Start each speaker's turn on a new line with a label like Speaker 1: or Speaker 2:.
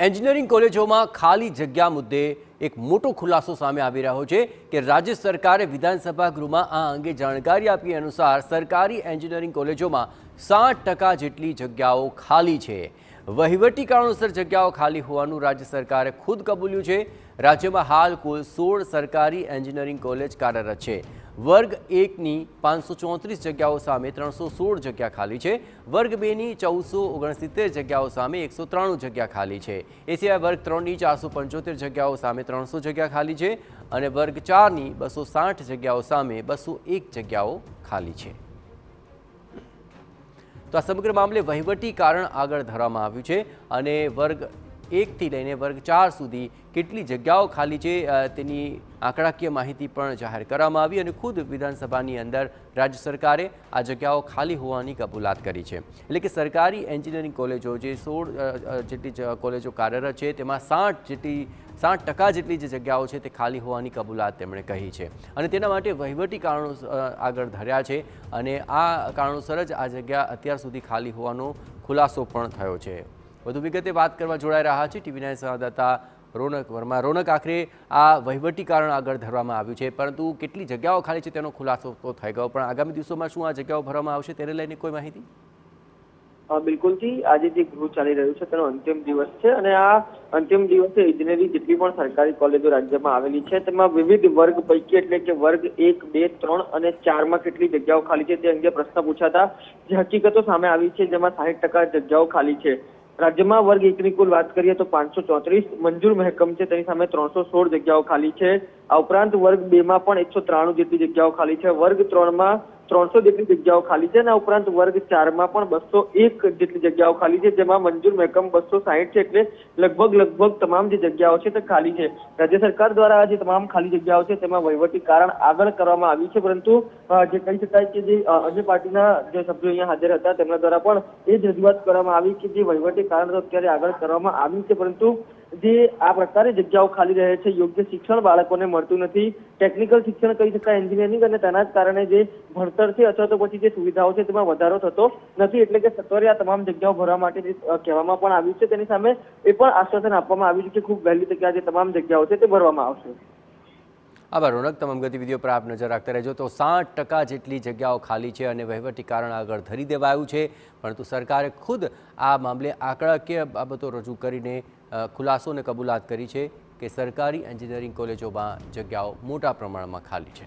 Speaker 1: Engineering કોલેજોમાં ખાલી જગ્યા મુદ્દે એક મોટો ખુલાસો સામે આવી રહ્યો છે કે રાજ્ય સરકારે વિધાનસભા ગૃહમાં આ અંગે જાણકારી આપી અનુસાર સરકારી એન્જિનિયરિંગ કોલેજોમાં 60% જેટલી જગ્યાઓ ખાલી છે। વહીવટી કારણોસર જગ્યાઓ ખાલી હોવાનું રાજ્ય સરકારે ખુદ કબૂલ્યું છે। રાજ્યમાં હાલ કુલ 16 સરકારી એન્જિનિયરિંગ કોલેજ કાર્યરત છે। વર્ગ 1ની 534 જગ્યાઓ સામે 316 જગ્યા ખાલી છે। વર્ગ 2ની 1469 જગ્યાઓ સામે 193 જગ્યા ખાલી છે। એ સિવાય વર્ગ 3ની 475 જગ્યાઓ સામે 300 જગ્યા ખાલી છે અને વર્ગ 4ની 260 જગ્યાઓ સામે 201 જગ્યાઓ ખાલી છે। તો આ સમગ્ર મામલે વહીવટી કારણ આગળ ધરવામાં આવ્યું છે અને વર્ગ 1 થી લઈને વર્ગ 4 સુધી કેટલી જગ્યાઓ ખાલી છે તેની આંકડાકીય માહિતી પણ જાહેર કરવામાં આવી અને ખુદ વિધાનસભાની અંદર રાજ્ય સરકારે આ જગ્યાઓ ખાલી હોવાની કબૂલાત કરી છે। એટલે કે સરકારી એન્જિનિયરિંગ કોલેજો જે 16 જેટલી કોલેજો કાર્યરત છે તેમાં 60% જેટલી જે જગ્યાઓ છે તે ખાલી હોવાની કબૂલાત તેમણે કહી છે અને તેના માટે વહીવટી કારણો આગળ ધર્યા છે અને આ કારણોસર જ આ જગ્યા અત્યાર સુધી ખાલી હોવાનો ખુલાસો પણ થયો છે। વધુ વિગતે વાત કરવા જોડાઈ રહ્યા છે ટીવી9 સંવાદદાતા રોનક વર્મા। રોનક, આખરે આ વહીવટી કારણ આગળ ધરવામાં આવ્યું છે, પરંતુ કેટલી જગ્યાઓ ખાલી છે તેનો ખુલાસો તો થઈ ગયો, પણ આગામી દિવસોમાં શું આ જગ્યાઓ ભરવામાં આવશે તેને લઈને કોઈ માહિતી?
Speaker 2: બિલકુલથી આજે જે ગૃહ ચાલી રહ્યું છે તેનો અંતિમ દિવસ છે અને આ અંતિમ દિવસે એન્જિનિયરિંગ જેટલી પણ સરકારી કોલેજો રાજ્યમાં આવેલી છે તેમાં વિવિધ વર્ગ પૈકી એટલે કે વર્ગ 1, 2, 3 અને 4માં કેટલી જગ્યાઓ ખાલી છે તે અંગે પ્રશ્ન પૂછાતા જે હકીકતો સામે આવી છે જેમાં 60% જગ્યાઓ ખાલી છે। રાજ્યમાં વર્ગ 1ની કુલ વાત કરીએ તો 534 મંજૂર મહેકમ છે, તેની સામે 316 જગ્યાઓ ખાલી છે। આ ઉપરાંત વર્ગ 2માં પણ 193 જેટલી જગ્યાઓ ખાલી છે। વર્ગ 3માં 300 જેટલી જગ્યાઓ ખાલી છે અને આ ઉપરાંત વર્ગ 4માં પણ 201 જેટલી જગ્યાઓ ખાલી છે, જેમાં મંજૂર મહેકમ 260 છે, એટલે લગભગ તમામ જે જગ્યાઓ છે તે ખાલી છે। રાજ્ય સરકાર દ્વારા જે તમામ ખાલી જગ્યાઓ છે તેમાં વહીવટી કારણ આગળ કરવામાં આવ્યું છે, પરંતુ જે કહી શકાય કે જે અન્ય પાર્ટીના જે સભ્યો અહીંયા હાજર હતા તેમના દ્વારા પણ એ જ રજૂઆત કરવામાં આવી કે જે વહીવટી કારણ તો અત્યારે આગળ કરવામાં આવ્યું છે, પરંતુ જે આ પ્રકારે જગ્યાઓ ખાલી રહે છે, યોગ્ય શિક્ષણ બાળકોને મળતું નથી, ટેકનિકલ શિક્ષણ કહી શકાય એન્જિનિયરિંગ, અને તેના જ કારણે જે ભણતર છે અથવા તો પછી જે સુવિધાઓ છે તેમાં વધારો થતો નથી, એટલે કે સત્વરે આ તમામ જગ્યાઓ ભરવા માટે કહેવામાં પણ આવ્યું છે। તેની સામે એ પણ આશ્વાસન આપવામાં આવ્યું છે કે ખૂબ વહેલી તકે આ જે તમામ જગ્યાઓ છે તે ભરવામાં આવશે।
Speaker 1: આભાર રોનક, તમામ ગતિવિધિઓ પર આપ નજર રાખતા રહેજો। તો 60% જેટલી જગ્યાઓ ખાલી છે અને વહીવટી કારણ આગળ ધરી દેવાયું છે, પરંતુ સરકારે ખુદ આ મામલે આંકડાકીય બાબતો રજૂ કરીને ખુલાસો અને કબૂલાત કરી છે કે સરકારી એન્જિનિયરિંગ કોલેજોમાં જગ્યાઓ મોટા પ્રમાણમાં ખાલી છે।